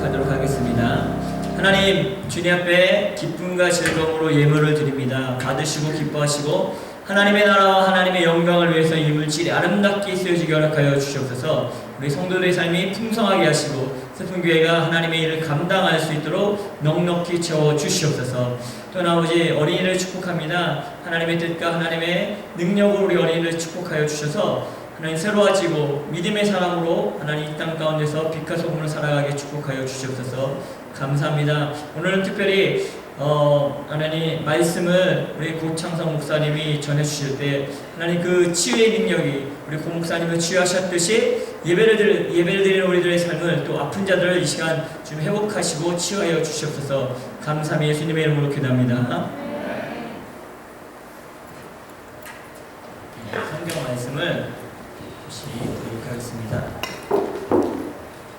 교독하도록 하겠습니다. 하나님, 주님 앞에 기쁨과 즐거움으로 예물을 드립니다. 받으시고 기뻐하시고 하나님의 나라와 하나님의 영광을 위해서 이 물질이 아름답게 쓰여지게 허락하여 주시옵소서. 우리 성도들의 삶이 풍성하게 하시고 슬픈 교회가 하나님의 일을 감당할 수 있도록 넉넉히 채워 주시옵소서. 또 아버지, 어린이를 축복합니다. 하나님의 뜻과 하나님의 능력으로 우리 어린이를 축복하여 주셔서 하나님 새로워지고 믿음의 사람으로 하나님 이 땅 가운데서 빛과 소금으로 살아가게 축복하여 주시옵소서. 감사합니다. 오늘은 특별히 하나님 말씀을 우리 고창성 목사님이 전해주실 때 하나님 그 치유의 능력이 우리 고 목사님을 치유하셨듯이 예배를 드리는 우리들의 삶을 또 아픈 자들을 이 시간 좀 회복하시고 치유하여 주시옵소서. 감사합니다. 예수님의 이름으로 기도합니다. 성경 말씀을 보도록 하겠습니다.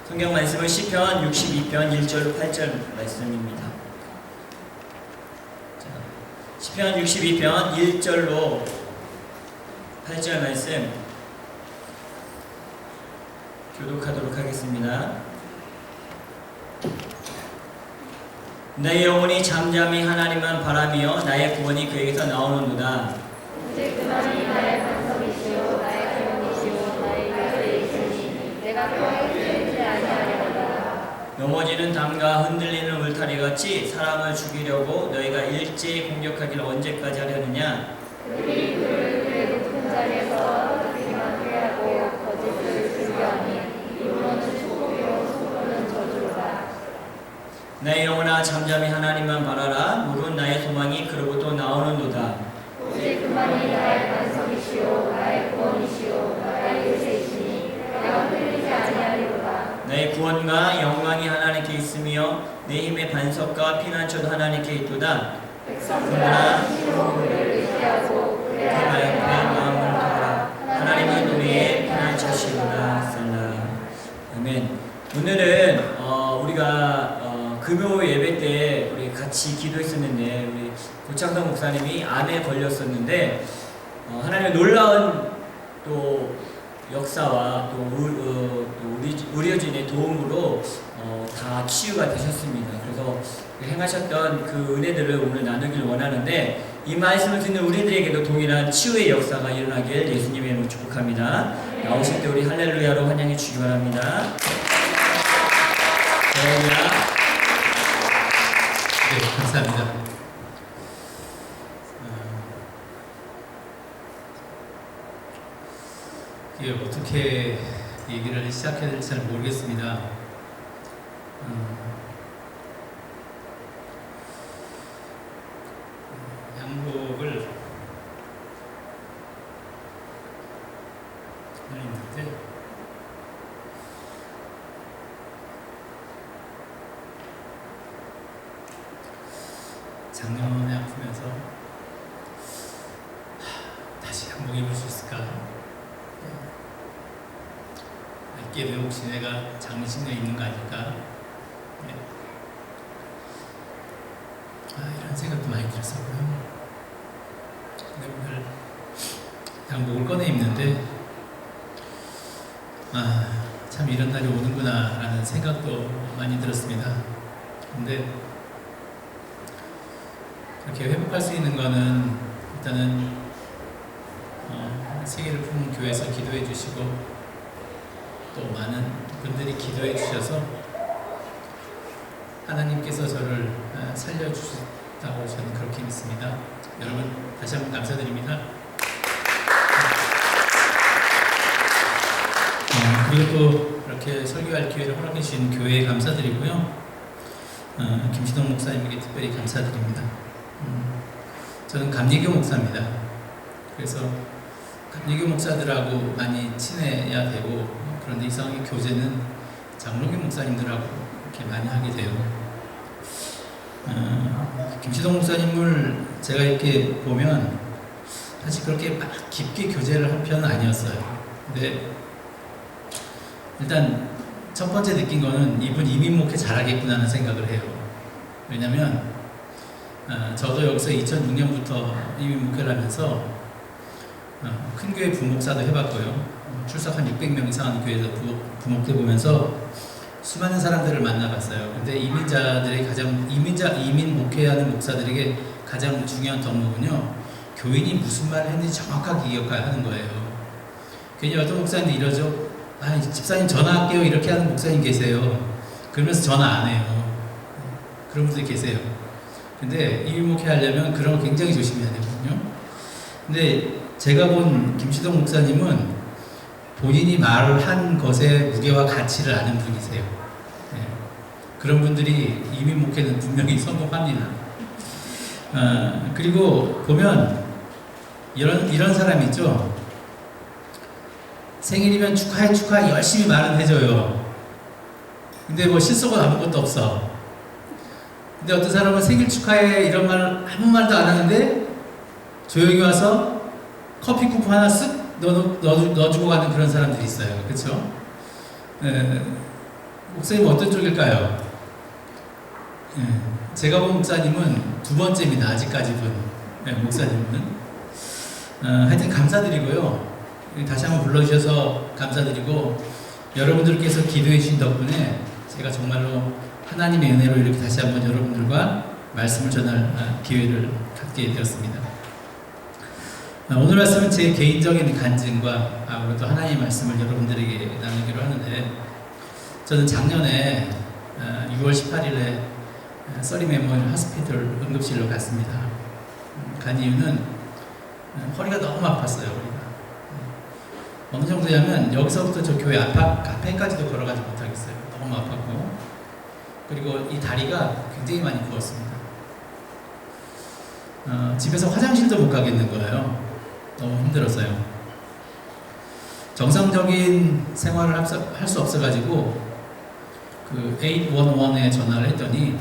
성경 말씀은 시편 62편 1절 8절 말씀입니다. 시편 62편 1절로 8절 말씀 교독하도록 하겠습니다. 나의 영혼이 잠잠히 하나님만 바라며 나의 구원이 그에게서 나오는도다. 이제 그만이 나의 반석이시오 나의 구원이시오 나의 곁에 있으니 내가 평생 쓰지 아니하리로다. 넘어지는 담과 흔들리는 울타리같이 사람을 죽이려고 너희가 일제히 공격하기를 언제까지 하려느냐. 그들이 그를 그의 높은 자리에서 떨어뜨리기만 회하고 거짓을 즐겨하니 입으로는 축복이요 속으로는 저주로다. 나의 영혼아 잠잠히 하나님만 바라라. 물은 나의 소망이 그로부터 나오는도다. 오직 그만이 나의 반석이시오 나의 구원이시오 나의 요새이시니 내가 흔들리지 아니하리로다. 나의 구원과 영광이 하나님께 있으며 내 힘의 반석과 피난처도 하나님께 있도다. 백성들아 시로 그를 의지하고 그의 마음을 다하라. 하나님은 우리의 피난처시로다. 살라. 아멘. 오늘은 우리가 금요 예배 때 우리 같이 기도했었는데 우리 고창성 목사님이 암에 걸렸었는데 하나님의 놀라운 또 역사와 또 의료진의 도움으로 다 치유가 되셨습니다. 그래서 행하셨던 그 은혜들을 오늘 나누길 원하는데 이 말씀을 듣는 우리들에게도 동일한 치유의 역사가 일어나길 예수님의 이름으로 축복합니다. 나오실 때 우리 할렐루야로 환영해 주시기 바랍니다. 할렐루야. 네, 감사합니다. 이게 어떻게 얘기를 시작해야 될지 잘 모르겠습니다. 양복을 입는데 작년에 아프면서 다시 양복 입을 수 있을까? 알게 돼 혹시 내가 장신에 있는 거 아닐까? 이런 생각도 많이 들었었고요. 근데 오늘 양복을 꺼내 입는데 참 이런 날이 오는구나 라는 생각도 많이 들었습니다. 근데 그렇게 회복할 수 있는 거는 일단은 세계를 품은 교회에서 기도해 주시고 또 많은 분들이 기도해 주셔서 하나님께서 저를 살려주셨다고 저는 그렇게 믿습니다. 여러분 다시 한번 감사드립니다. 그리고 또 이렇게 설교할 기회를 허락해 주신 교회에 감사드리고요. 김신동 목사님에게 특별히 감사드립니다. 저는 감리교 목사입니다. 그래서 감리교 목사들하고 많이 친해야 되고 그런데 이상하게 교제는 장로교 목사님들하고 이렇게 많이 하게 돼요. 김신동 목사님을 제가 이렇게 보면 사실 그렇게 막 깊게 교제를 할 편은 아니었어요. 근데 일단 첫 번째 느낀 거는 이분 이민 목회 잘하겠구나 하는 생각을 해요. 왜냐면 저도 여기서 2006년부터 이민 목회를 하면서 큰 교회 부목사도 해봤고요. 출석 한 600명 이상 하는 교회에서 부목해 보면서 수많은 사람들을 만나봤어요. 근데 이민자들의 이민 목회하는 목사들에게 가장 중요한 덕목은요, 교인이 무슨 말을 했는지 정확하게 기억하는 거예요. 괜히 어떤 목사님도 이러죠. 아, 집사님 전화할게요. 이렇게 하는 목사님 계세요. 그러면서 전화 안 해요. 그런 분들이 계세요. 근데 이민 목회하려면 그런 거 굉장히 조심해야 되거든요. 근데 제가 본 김시동 목사님은 본인이 말한 것의 무게와 가치를 아는 분이세요. 네. 그런 분들이 이민 목회는 분명히 성공합니다. 그리고 보면 이런 사람이 있죠. 생일이면 축하해 열심히 말은 해줘요. 근데 뭐 실속은 아무것도 없어. 근데 어떤 사람은 생일 축하해 이런 말 아무 말도 안 하는데 조용히 와서 커피 쿠폰 하나 쓱 넣어주고 가는 그런 사람들이 있어요. 그렇죠? 목사님 어떤 쪽일까요? 제가 본 목사님은 두 번째입니다. 아직까지 본 목사님은. 하여튼 감사드리고요. 다시 한번 불러주셔서 감사드리고, 여러분들께서 기도해 주신 덕분에 제가 정말로 하나님의 은혜로 이렇게 다시 한번 여러분들과 말씀을 전할 기회를 갖게 되었습니다. 오늘 말씀은 제 개인적인 간증과 그리고 또 하나님의 말씀을 여러분들에게 나누기로 하는데, 저는 작년에 6월 18일에 서리 메모리얼 호스피털 응급실로 갔습니다. 간 이유는 허리가 너무 아팠어요. 허리가 어느 정도냐면 여기서부터 저 교회 앞에까지도 걸어가지 못하겠어요. 너무 아팠고, 그리고 이 다리가 굉장히 많이 부었습니다. 집에서 화장실도 못 가겠는 거예요. 너무 힘들었어요. 정상적인 생활을 할 수 없어가지고 그 811에 전화를 했더니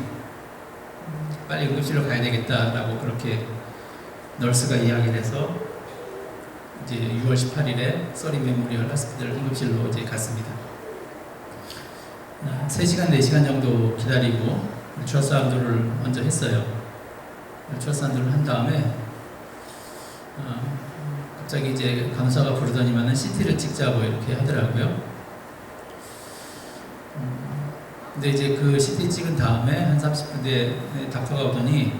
빨리 응급실로 가야 되겠다라고 그렇게 널스가 이야기를 해서 이제 6월 18일에 서리 메모리얼 호스피털 응급실로 이제 갔습니다. 3시간, 4시간 정도 기다리고 추어스 안도를 먼저 했어요. 추어스 안도를 한 다음에 갑자기 이제 간호사가 부르더니만은 CT를 찍자고 이렇게 하더라고요. 근데 이제 그 CT 찍은 다음에 한 30분 뒤에 닥터가 오더니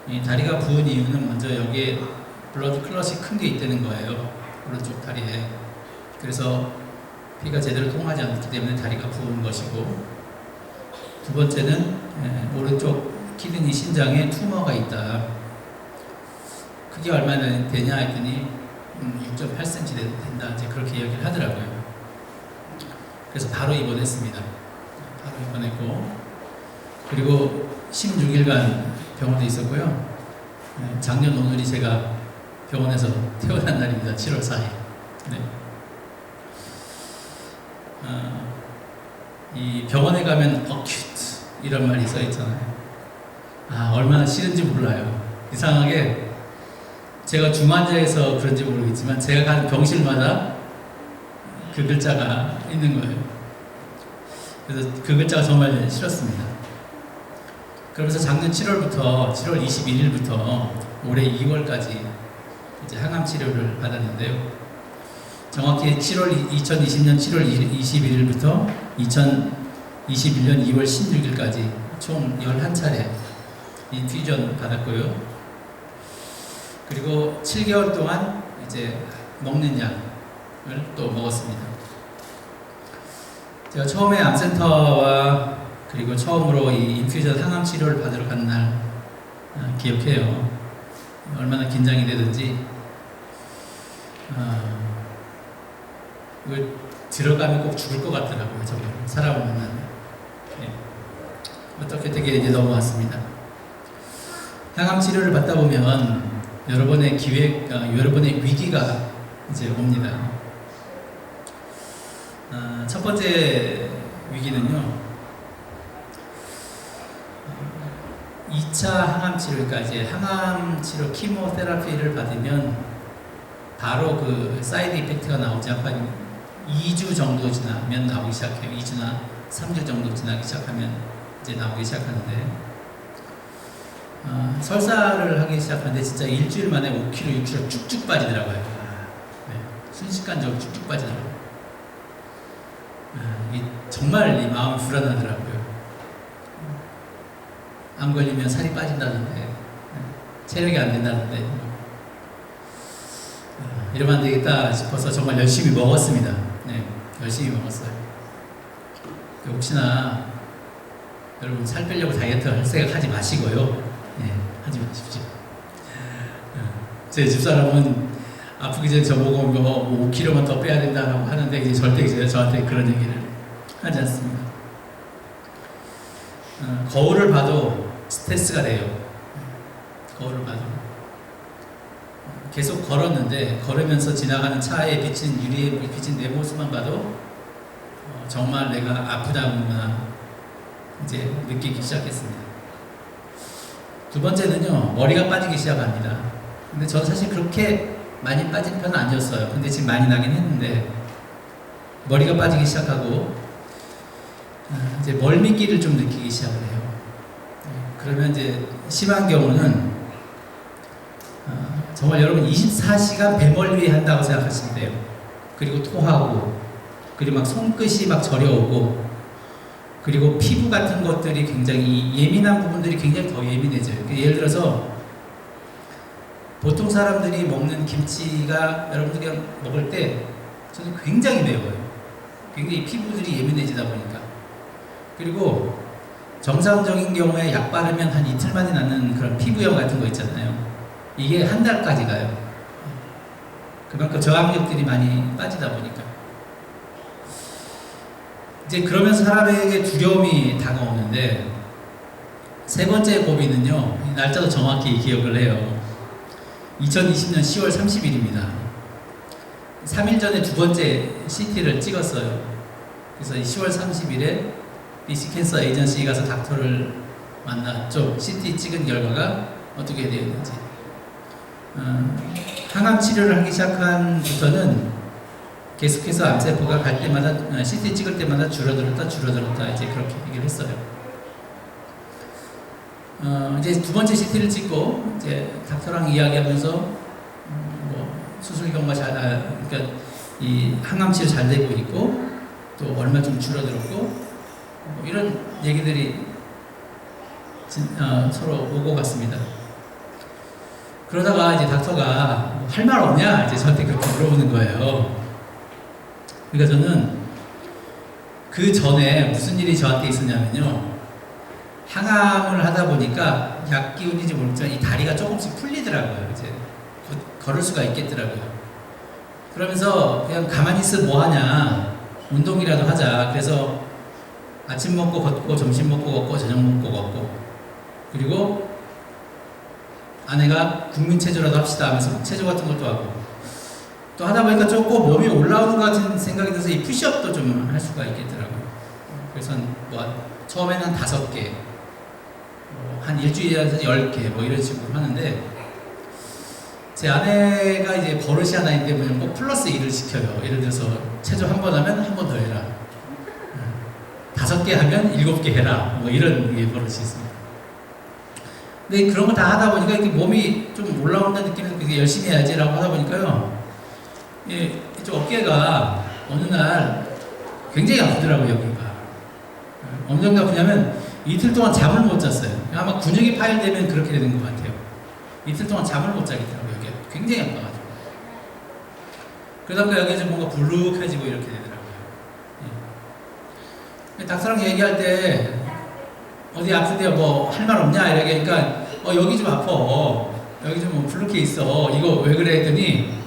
이 다리가 부은 이유는 먼저 여기에 블러드 클럿이 큰 게 있다는 거예요. 오른쪽 다리에. 그래서 피가 제대로 통하지 않기 때문에 다리가 부은 것이고, 두 번째는 오른쪽 키드니 신장에 투머가 있다. 그게 얼마나 되냐 했더니 6.8cm 된다. 이제 그렇게 이야기를 하더라고요. 그래서 바로 입원했습니다. 바로 입원했고, 그리고 16일간 병원에 있었고요. 작년 오늘이 제가 병원에서 태어난 날입니다. 7월 4일. 네. 이 병원에 가면 acute 이런 말이 써 있잖아요. 얼마나 싫은지 몰라요. 이상하게 제가 중환자에서 그런지 모르겠지만 제가 간 병실마다 그 글자가 있는 거예요. 그래서 그 글자가 정말 싫었습니다. 그러면서 작년 7월 21일부터 올해 2월까지 이제 항암 치료를 받았는데요. 정확히 2020년 7월 21일부터 2021년 2월 16일까지 총 11차례 인퓨전 받았고요. 그리고 7개월 동안 이제 먹는 약을 또 먹었습니다. 제가 처음에 암센터와 그리고 처음으로 이 인퓨전 항암 치료를 받으러 간 날 기억해요. 얼마나 긴장이 되든지 이걸 들어가면 꼭 죽을 것 같더라고요. 정말 사람을 만나면. 네. 어떻게 되게 이제 넘어왔습니다. 항암 치료를 받다 보면 여러분의 여러분의 위기가 이제 옵니다. 첫 번째 위기는요. 2차 항암 치료까지 항암 치료 키모테라피를 받으면 바로 그 사이드 이펙트가 나오지 않고 2주 정도 지나면 나오기 시작해요. 2주나 3주 정도 지나기 시작하면 이제 나오기 시작하는데, 설사를 하기 시작하는데 진짜 일주일 만에 5kg, 6kg 쭉쭉 빠지더라고요. 네, 순식간적으로 쭉쭉 빠지더라고요. 정말 이 마음이 불안하더라고요. 안 걸리면 살이 빠진다는데, 체력이 안 된다는데, 이러면 안 되겠다 싶어서 정말 열심히 먹었습니다. 네, 열심히 먹었어요. 혹시나 여러분 살 빼려고 다이어트 할 생각 하지 마시고요. 네, 하지 마십시오. 제 집사람은 아프기 전에 저보고 뭐 5kg만 더 빼야 된다고 하는데 이제 절대 이제 저한테 그런 얘기를 하지 않습니다. 거울을 봐도 스트레스가 돼요. 거울을 봐도 계속 걸었는데 걸으면서 지나가는 차에 비친 유리에 비친 내 모습만 봐도 정말 내가 아프다구나 이제 느끼기 시작했습니다. 두 번째는요, 머리가 빠지기 시작합니다. 근데 저는 사실 그렇게 많이 빠진 편은 아니었어요. 근데 지금 많이 나긴 했는데 머리가 빠지기 시작하고 이제 멀미기를 좀 느끼기 시작을 해요. 그러면 이제 심한 경우는 정말 여러분 24시간 배멀미 한다고 생각하시면 돼요. 그리고 토하고, 그리고 막 손끝이 막 저려오고, 그리고 피부 같은 것들이 굉장히 예민한 부분들이 굉장히 더 예민해져요. 예를 들어서 보통 사람들이 먹는 김치가 여러분들이 먹을 때 저는 굉장히 매워요. 굉장히 피부들이 예민해지다 보니까. 그리고 정상적인 경우에 약 바르면 한 이틀 만에 낫는 그런 피부염 같은 거 있잖아요. 이게 한 달까지 가요. 그만큼 저항력들이 많이 빠지다 보니까. 이제 그러면서 사람에게 두려움이 다가오는데, 세 번째 고비는요, 날짜도 정확히 기억을 해요. 2020년 10월 30일입니다. 3일 전에 두 번째 CT를 찍었어요. 그래서 10월 30일에 BC 캔서 에이전시에 가서 닥터를 만났죠. CT 찍은 결과가 어떻게 되었는지. 항암 치료를 하기 시작한부터는 계속해서 암세포가 갈 때마다 CT 찍을 때마다 줄어들었다 이제 그렇게 얘기를 했어요. 이제 두 번째 CT를 찍고 이제 닥터랑 이야기하면서 뭐 수술 경과 그러니까 이 항암 치료 잘 되고 있고 또 얼마 좀 줄어들었고 뭐 이런 얘기들이 서로 오고 갔습니다. 그러다가 이제 닥터가 할 말 없냐 이제 저한테 그렇게 물어보는 거예요. 그러니까 저는 그 전에 무슨 일이 저한테 있었냐면요, 항암을 하다 보니까 약 기운인지 모르겠지만 이 다리가 조금씩 풀리더라고요. 이제 걸을 수가 있겠더라고요. 그러면서 그냥 가만히 있으면 뭐하냐, 운동이라도 하자. 그래서 아침 먹고 걷고, 점심 먹고 걷고, 저녁 먹고 걷고, 그리고 아내가 국민체조라도 합시다 하면서 체조 같은 것도 하고, 또 하다 보니까 조금 몸이 올라오는 것 같은 생각이 들어서 이 푸시업도 좀 할 수가 있겠더라고요. 그래서 뭐 처음에는 한 5개, 한 일주일에 10개 뭐 이런 식으로 하는데, 제 아내가 이제 버릇이 하나 있기 때문에 꼭 플러스 1을 시켜요. 예를 들어서 체조 한 번 하면 한 번 더 해라, 5개 하면 7개 해라, 뭐 이런 버릇이 있습니다. 근데 그런 거 다 하다 보니까 이렇게 몸이 좀 올라온다는 느낌에서 되게 열심히 해야지라고 하다 보니까요, 이쪽 어깨가 어느 날 굉장히 아프더라고요. 여기가 어느 정도 아프냐면 이틀 동안 잠을 못 잤어요. 아마 근육이 파열되면 그렇게 되는 것 같아요. 이틀 동안 잠을 못 자겠더라고요. 여기가 굉장히 아파가지고. 그러다 보니까 여기가 좀 뭔가 불룩해지고 이렇게 되더라고요. 닥터랑 얘기할 때 어디 아픈데 뭐 할 말 없냐 이렇게 하니까 여기 좀 아파, 여기 좀 뭐 불룩해 있어, 이거 왜 그래 했더니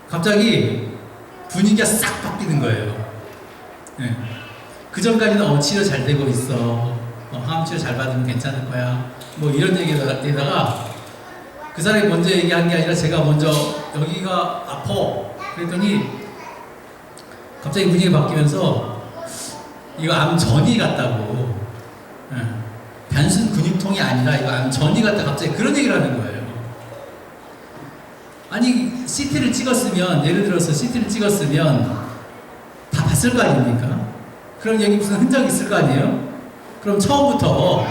갑자기 분위기가 싹 바뀌는 거예요. 네. 그 전까지는 치료 잘 되고 있어, 항암 치료 잘 받으면 괜찮을 거야, 뭐 이런 얘기에다가 그 사람이 먼저 얘기한 게 아니라 제가 먼저 여기가 아파 그랬더니 갑자기 분위기가 바뀌면서 이거 암 전이 같다고, 단순 근육통이 아니라 이거 암 전이 같다, 갑자기 그런 얘기를 하는 거예요. 아니 CT를 찍었으면, 예를 들어서 CT를 찍었으면 다 봤을 거 아닙니까? 그런 얘기 무슨 흔적이 있을 거 아니에요? 그럼 처음부터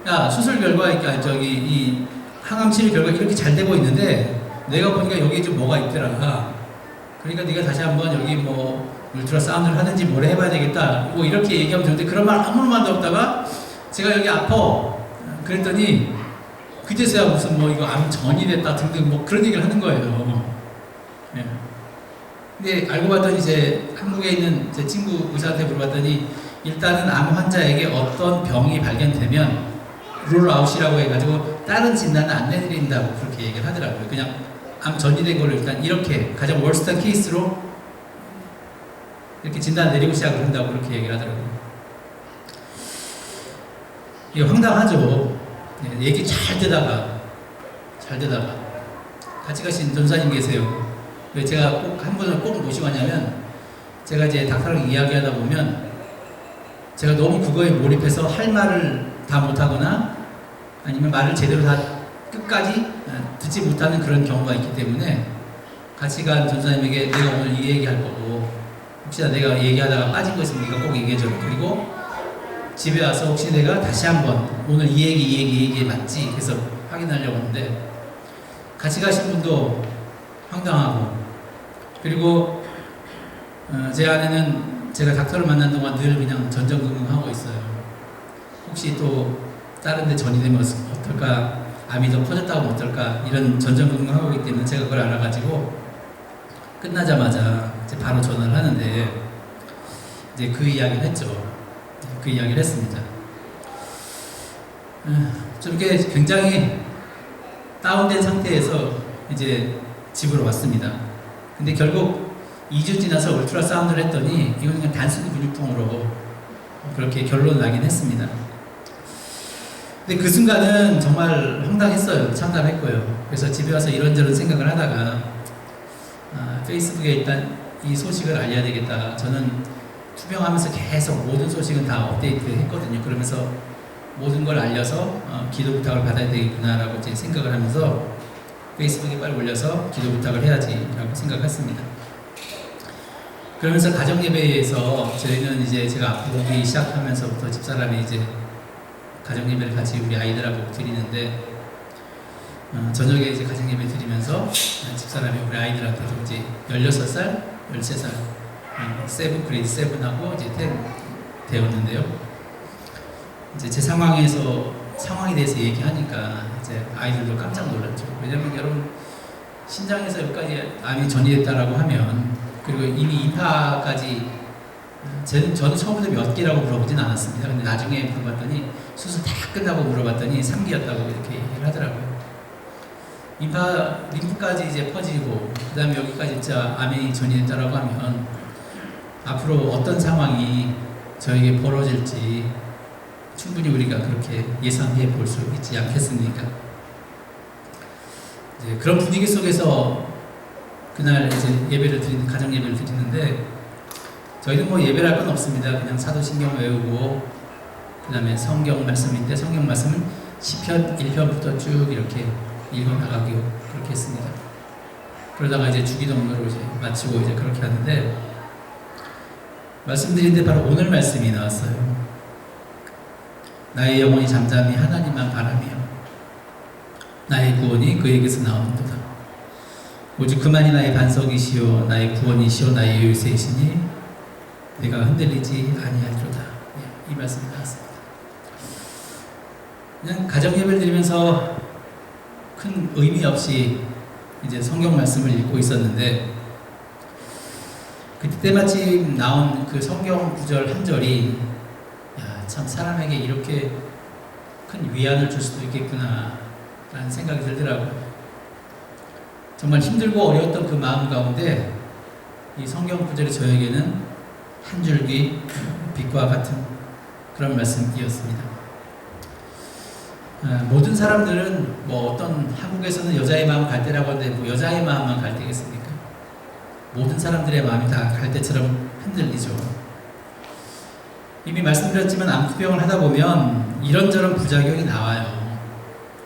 야, 수술 결과, 이 항암 치료 결과 이렇게 잘 되고 있는데 내가 보니까 여기 좀 뭐가 있더라, 그러니까 네가 다시 한번 여기 뭐 울트라 사운드를 하든지 뭘 해봐야 되겠다. 뭐 이렇게 얘기하면 되는데 그런 말 아무런말도 없다가 제가 여기 아파. 그랬더니 그제서야 무슨 뭐 이거 암 전이 됐다 등등 뭐 그런 얘기를 하는 거예요. 예. 근데 알고 봤더니 이제 한국에 있는 제 친구 의사한테 물어봤더니 일단은 암 환자에게 어떤 병이 발견되면 룰아웃이라고 해가지고 다른 진단은 안 내드린다고 그렇게 얘기를 하더라고요. 그냥 암 전이된 걸로 일단 이렇게 가장 월스트 케이스로 이렇게 진단 내리고 시작을 한다고 그렇게 얘기를 하더라고요. 이게 황당하죠. 네, 얘기 잘 되다가 같이 가신 전사님 계세요. 왜 제가 꼭 한 분을 꼭 모시고 하냐면 제가 이제 닥터랑 이야기하다 보면 제가 너무 그거에 몰입해서 할 말을 다 못하거나 아니면 말을 제대로 다 끝까지 듣지 못하는 그런 경우가 있기 때문에 같이 간 전사님에게 내가 오늘 이 얘기할 거고 혹시나 내가 얘기하다가 빠진 거 있으면 네가 꼭 얘기해줘. 그리고 집에 와서 혹시 내가 다시 한번 오늘 이 얘기 맞지? 그래서 확인하려고 하는데 같이 가신 분도 황당하고 그리고 제 아내는 제가 닥터를 만난 동안 늘 그냥 전전긍긍하고 있어요. 혹시 또 다른 데 전이 되면 어떨까? 암이 더 퍼졌다고 하면 어떨까? 이런 전전긍긍하고 있기 때문에 제가 그걸 알아가지고 끝나자마자 이제 바로 전화를 하는데 이제 그 이야기를 했죠. 그 이야기를 했습니다. 좀 이렇게 굉장히 다운된 상태에서 이제 집으로 왔습니다. 근데 결국 2주 지나서 울트라 사운드를 했더니 이건 그냥 단순히 근육통으로 그렇게 결론을 나긴 했습니다. 근데 그 순간은 정말 황당했어요. 참담했고요. 그래서 집에 와서 이런저런 생각을 하다가 페이스북에 일단 이 소식을 알려야 되겠다. 저는 투병하면서 계속 모든 소식은 다 업데이트 했거든요. 그러면서 모든 걸 알려서 기도 부탁을 받아야 되겠구나라고 이제 생각을 하면서 페이스북에 빨리 올려서 기도 부탁을 해야지라고 생각했습니다. 그러면서 가정 예배에서 저희는 이제 제가 아프고 오기 시작하면서부터 집사람이 이제 가정 예배를 같이 우리 아이들하고 드리는데 저녁에 이제 가정 예배 드리면서 집사람이 우리 아이들한테도 이제 16살, 13살, 그레이드 7하고 이제 10 되었는데요. 이제 제 상황에 대해서 얘기하니까 이제 아이들도 깜짝 놀랐죠. 왜냐면 여러분 신장에서 여기까지 암이 전이됐다라고 하면 그리고 이미 입하까지 저는 처음부터 몇 개라고 물어보진 않았습니다. 근데 나중에 물어봤더니 수술 다 끝나고 물어봤더니 3개였다고 이렇게 얘기를 하더라고요. 입하 림프까지 이제 퍼지고 그 다음에 여기까지 진짜 암이 전이됐다라고 하면 앞으로 어떤 상황이 저에게 벌어질지 충분히 우리가 그렇게 예상해 볼 수 있지 않겠습니까? 이제 그런 분위기 속에서 그날 이제 가정 예배를 드리는데 저희는 뭐 예배할 건 없습니다. 그냥 사도신경 외우고 그 다음에 성경 말씀인데 성경 말씀은 시편 1편부터 쭉 이렇게 읽어나가기로 그렇게 했습니다. 그러다가 이제 주기도문으로 이제 마치고 이제 그렇게 하는데 말씀드린데 바로 오늘 말씀이 나왔어요. 나의 영혼이 잠잠히 하나님만 바라며 나의 구원이 그에게서 나오는도다. 오직 그만이 나의 반석이시오 나의 구원이시오 나의 요새이시니 내가 흔들리지 아니할도다. 이 말씀이 나왔습니다. 그냥 가정 예배를 드리면서 큰 의미 없이 이제 성경 말씀을 읽고 있었는데 그때 마침 나온 그 성경 구절 한 절이 참 사람에게 이렇게 큰 위안을 줄 수도 있겠구나 라는 생각이 들더라고요. 정말 힘들고 어려웠던 그 마음 가운데 이 성경 구절이 저에게는 한 줄기 빛과 같은 그런 말씀이었습니다. 모든 사람들은 뭐 어떤 한국에서는 여자의 마음 갈 때라고 하는데 뭐 여자의 마음만 갈 때겠습니까? 모든 사람들의 마음이 다 갈 때처럼 흔들리죠. 이미 말씀드렸지만 암투병을 하다 보면 이런저런 부작용이 나와요.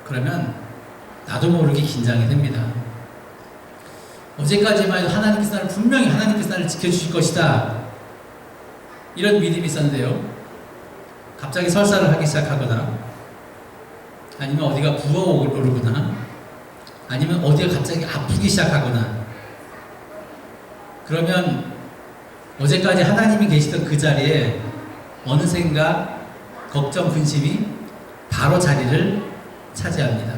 그러면 나도 모르게 긴장이 됩니다. 어제까지만 해도 하나님께서 나를 분명히 하나님께서 나를 지켜주실 것이다 이런 믿음이 있었는데요. 갑자기 설사를 하기 시작하거나 아니면 어디가 부어오르거나 아니면 어디가 갑자기 아프기 시작하거나 그러면 어제까지 하나님이 계시던 그 자리에 어느샌가 걱정, 근심이 바로 자리를 차지합니다.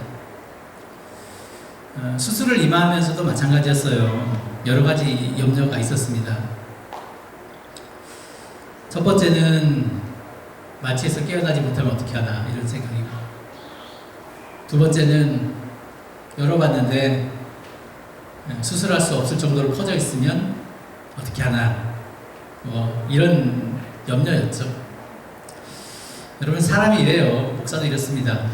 수술을 임하면서도 마찬가지였어요. 여러 가지 염려가 있었습니다. 첫 번째는 마취에서 깨어나지 못하면 어떻게 하나 이런 생각이고, 두 번째는 열어봤는데 수술할 수 없을 정도로 퍼져 있으면 어떻게 하나 이런 염려였죠. 여러분, 사람이 이래요. 목사도 이렇습니다.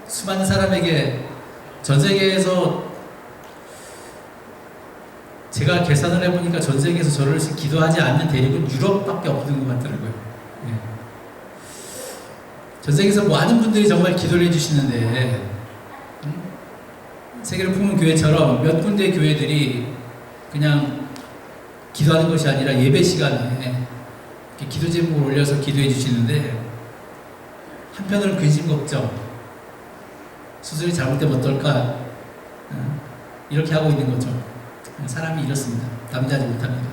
수많은 사람에게 전 세계에서, 제가 계산을 해보니까 전 세계에서 저를 기도하지 않는 대륙은 유럽밖에 없는 것 같더라고요. 예. 전 세계에서 많은 분들이 정말 기도를 해주시는데, 세계를 품은 교회처럼 몇 군데의 교회들이 그냥 기도하는 것이 아니라 예배 시간에 기도 제목을 올려서 기도해 주시는데, 한편으로는 근심 걱정, 수술이 잘못되면 어떨까, 이렇게 하고 있는 거죠. 사람이 이렇습니다. 담대하지 못합니다.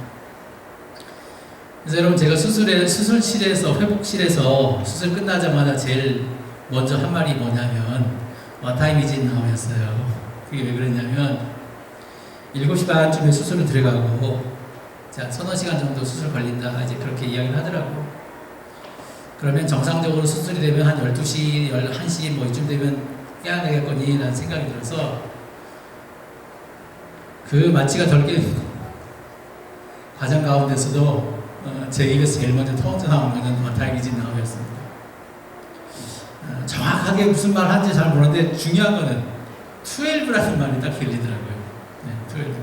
그래서 여러분, 제가 수술실에서, 회복실에서 수술 끝나자마자 제일 먼저 한 말이 뭐냐면 What time is it now? 였어요. 그게 왜 그랬냐면 7시 반쯤에 수술을 들어가고, 자, 서너 시간 정도 수술 걸린다, 이제 그렇게 이야기를 하더라고. 그러면 정상적으로 수술이 되면 한 12시, 11시 뭐 이쯤 되면 깨야 되겠거니 라는 생각이 들어서, 그 마취가 덜 깨는 과정 가운데서도 제 입에서 제일 먼저 터져 나온 거는 와타이기진 나오였습니다. 정확하게 무슨 말 하는지 잘 모르는데 중요한 거는 12라는 말이 딱 들리더라고요. 네, 12.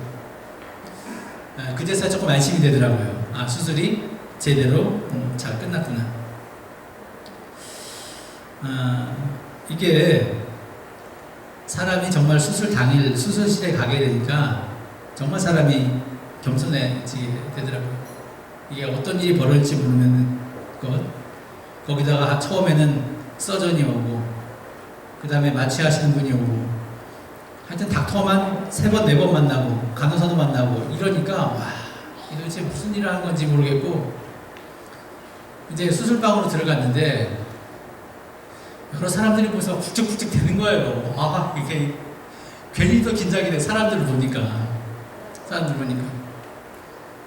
그제서야 조금 안심이 되더라고요. 아, 수술이 제대로 잘 끝났구나. 이게 사람이 정말 수술 당일 수술실에 가게 되니까 정말 사람이 겸손해지게 되더라고요. 이게 어떤 일이 벌어질지 모르는 것, 거기다가 처음에는 서전이 오고, 그 다음에 마취하시는 분이 오고, 하여튼 닥터만 3번, 4번 만나고, 간호사도 만나고, 이러니까, 와, 이 도대체 무슨 일을 하는 건지 모르겠고, 이제 수술방으로 들어갔는데, 여러 사람들이 보면서 굵직굵직 되는 거예요. 아, 이게 괜히 더 긴장이 돼. 사람들을 보니까.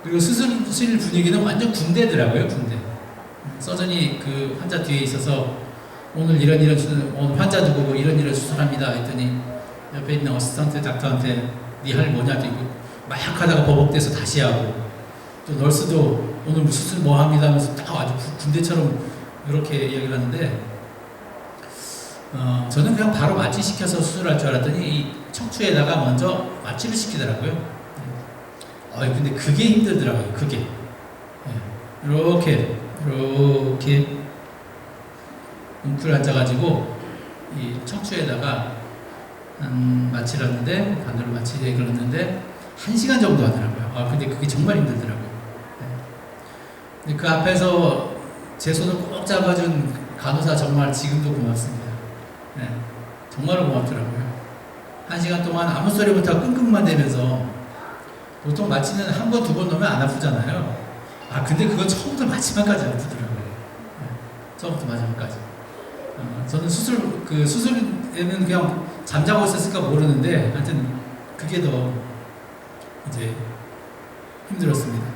그리고 수술실 분위기는 완전 군대더라고요, 군대. 서전이 그 환자 뒤에 있어서 오늘 이런 수술, 오늘 환자 누구고 이런 수술합니다 했더니 옆에 있는 어시스턴트 닥터한테 네 할 뭐냐 되고 막 하다가 버벅대서 다시 하고, 또 널스도 오늘 수술 뭐 합니다 하면서 딱 아주 군대처럼 이렇게 이야기를 하는데, 저는 그냥 바로 마취시켜서 수술할 줄 알았더니 이 척추에다가 먼저 마취를 시키더라고요. 근데 그게 힘들더라고요. 그게 이렇게 웅크려 앉아가지고 이 척추에다가 마취를 하는데, 반대로 마취를 걸었는데 1시간 정도 하더라고요. 근데 그게 정말 힘들더라고요. 근데 그 앞에서 제 손을 꼭 잡아준 간호사 정말 지금도 고맙습니다. 정말로 고맙더라고요. 1시간 동안 아무 소리 못하고 끙끙만 대면서, 보통 마취는 한 번, 2번 넣으면 안 아프잖아요. 근데 그건 처음부터 마지막까지 아프더라고요. 처음부터 마지막까지. 저는 수술에는 그냥 잠자고 있었을까 모르는데, 하여튼 그게 더 이제 힘들었습니다.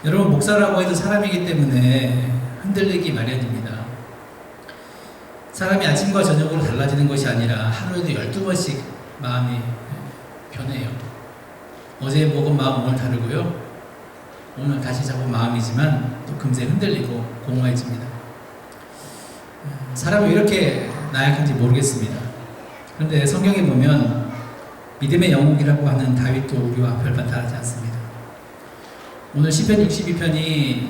여러분, 목사라고 해도 사람이기 때문에 흔들리기 마련입니다. 사람이 아침과 저녁으로 달라지는 것이 아니라 하루에도 12번씩 마음이 변해요. 어제 먹은 마음 오늘 다르고요. 오늘 다시 잡은 마음이지만 또 금세 흔들리고 공허해집니다. 사람이 왜 이렇게 나약한지 모르겠습니다. 그런데 성경에 보면 믿음의 영웅이라고 하는 다윗도 우리와 별반 다르지 않습니다. 오늘 시편 62편이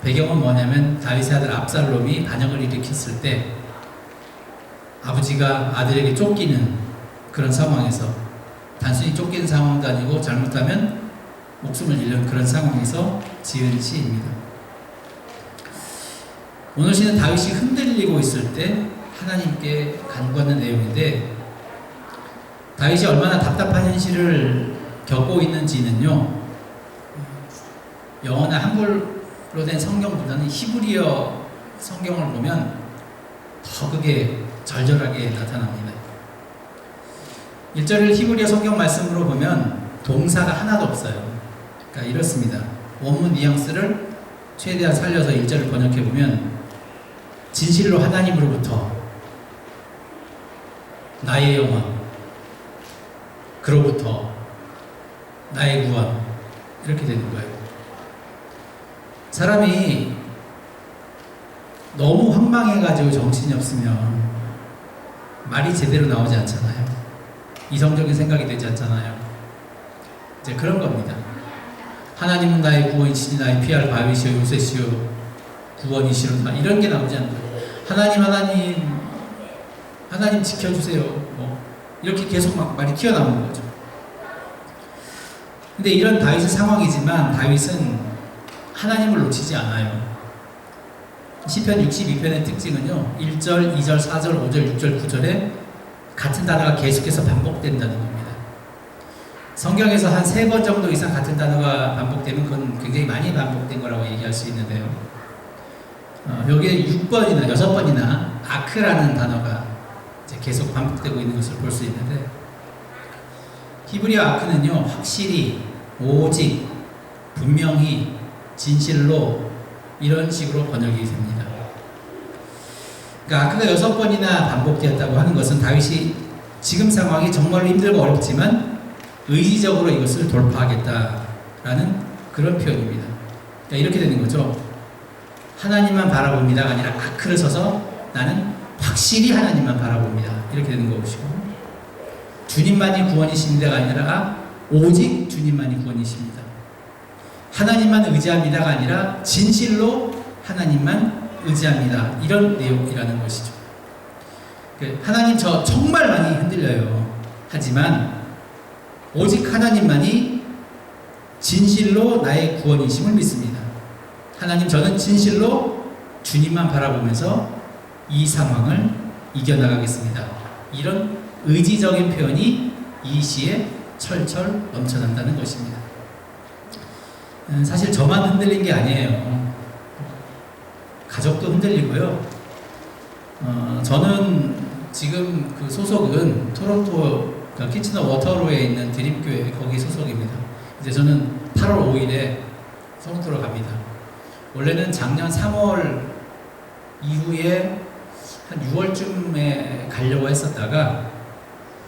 배경은 뭐냐면, 다윗의 아들 압살롬이 반역을 일으켰을 때 아버지가 아들에게 쫓기는 그런 상황에서, 단순히 쫓기는 상황도 아니고 잘못하면 목숨을 잃는 그런 상황에서 지은 시입니다. 오늘 시는 다윗이 흔들리고 있을 때 하나님께 간구하는 내용인데, 다윗이 얼마나 답답한 현실을 겪고 있는지는요, 영어나 한글로 된 성경보다는 히브리어 성경을 보면 더 그게 절절하게 나타납니다. 1절을 히브리어 성경 말씀으로 보면 동사가 하나도 없어요. 그러니까 이렇습니다. 원문 뉘앙스를 최대한 살려서 1절을 번역해 보면 진실로 하나님으로부터 나의 영원, 그로부터 나의 구원, 이렇게 되는 거예요. 사람이 너무 황망해가지고 정신이 없으면 말이 제대로 나오지 않잖아요. 이성적인 생각이 되지 않잖아요. 이제 그런 겁니다. 하나님은 나의 구원이시니 나의 피할 바위시오 요새시오 구원이시로다, 이런 게 나오지 않는 거예요. 하나님 지켜주세요. 뭐 이렇게 계속 막 말이 튀어나오는 거죠. 근데 이런 다윗의 상황이지만 다윗은 하나님을 놓치지 않아요. 시편 62편의 특징은요, 1절, 2절, 4절, 5절, 6절, 9절에 같은 단어가 계속해서 반복된다는 겁니다. 성경에서 한 3번 정도 이상 같은 단어가 반복되면 그건 굉장히 많이 반복된 거라고 얘기할 수 있는데요. 여기에 6번이나 6번이나 아크라는 단어가 이제 계속 반복되고 있는 것을 볼 수 있는데, 히브리어 아크는요, 확실히, 오직, 분명히, 진실로, 이런 식으로 번역이 됩니다. 그러니까 아크가 6번이나 반복되었다고 하는 것은 다윗이 지금 상황이 정말로 힘들고 어렵지만 의지적으로 이것을 돌파하겠다라는 그런 표현입니다. 그러니까 이렇게 되는 거죠. 하나님만 바라봅니다가 아니라 아크를 써서 나는 확실히 하나님만 바라봅니다, 이렇게 되는 것이고, 주님만이 구원이십니다가 아니라 오직 주님만이 구원이십니다. 하나님만 의지합니다가 아니라 진실로 하나님만 의지합니다, 이런 내용이라는 것이죠. 하나님 저 정말 많이 흔들려요. 하지만 오직 하나님만이 진실로 나의 구원이심을 믿습니다. 하나님, 저는 진실로 주님만 바라보면서 이 상황을 이겨나가겠습니다. 이런 의지적인 표현이 이 시에 철철 넘쳐난다는 것입니다. 사실 저만 흔들린 게 아니에요. 가족도 흔들리고요. 저는 지금 그 소속은 토론토 키치너 워터로에 있는 드림교회, 거기 소속입니다. 이제 저는 8월 5일에 토론토로 갑니다. 원래는 작년 3월 이후에 한 6월쯤에 가려고 했었다가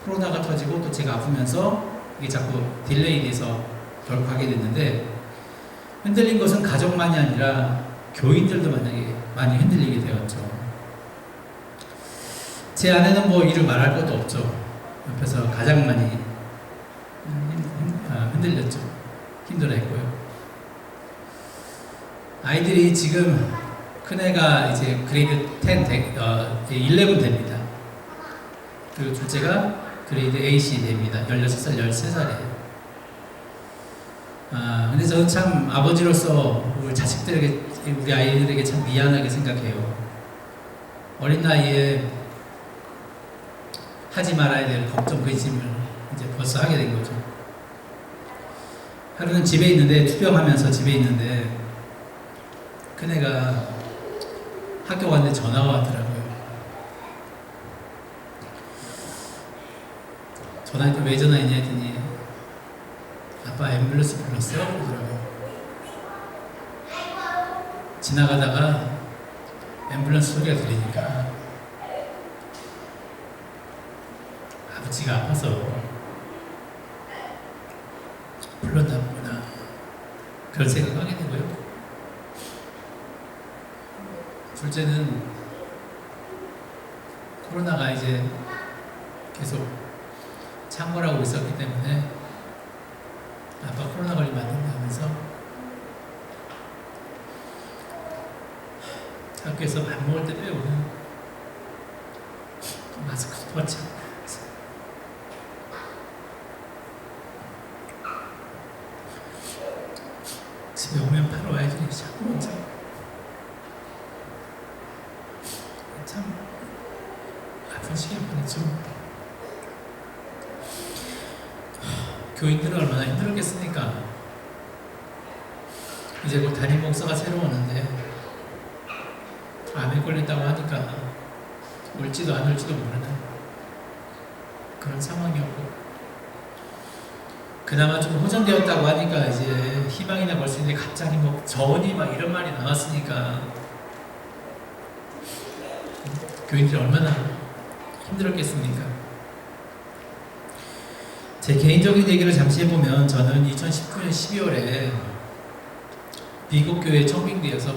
코로나가 터지고 또 제가 아프면서 이게 자꾸 딜레이 돼서 결국 가게 됐는데, 흔들린 것은 가족만이 아니라 교인들도 만약에 많이 흔들리게 되었죠. 제 아내는 뭐 이를 말할 것도 없죠. 옆에서 가장 많이 흔들렸죠. 힘들어했고요. 아이들이 지금 큰애가 이제 그레이드 11 됩니다. 그리고 둘째가 그레이드 8이 됩니다. 16살, 13살이에요. 근데 저는 참 아버지로서 우리 자식들에게, 우리 아이들에게 참 미안하게 생각해요. 어린 나이에 하지 말아야 될 걱정, 근심을 이제 벌써 하게 된 거죠. 하루는 집에 있는데, 투병하면서 집에 있는데, 큰애가 학교 갔는데 전화가 왔더라고요. 전화했더니 왜 전화했냐 했더니 아빠 앰뷸런스 불렀어? 그러더라고요. 지나가다가 앰뷸런스 소리가 들리니까 아버지가 아파서 불렀나 보구나, 그런 생각을 하게 되고요. 둘째는 코로나가 이제 계속 창궐하고 있었기 때문에 아빠 코로나 걸리면 안 된다 하면서 학교에서 밥 먹을 때 빼고는 마스크도 벗지 않고 집에 오면 바로 아이들이 자꾸 먼저 참 아픈 시기를 보냈죠. 교인들은 얼마나 힘들었겠습니까? 이제 곧 담임 목사가 새로 오는데 암에 걸렸다고 하니까 올지도 안 올지도 모르는 그런 상황이었고, 그나마 좀 호전되었다고 하니까 이제 희망이나 걸 수 있는데 갑자기 뭐 저온이 막 이런 말이 나왔으니까 교인들이 얼마나 힘들었겠습니까? 제 개인적인 얘기를 잠시 해보면, 저는 2019년 12월에 미국 교회 청빙대에서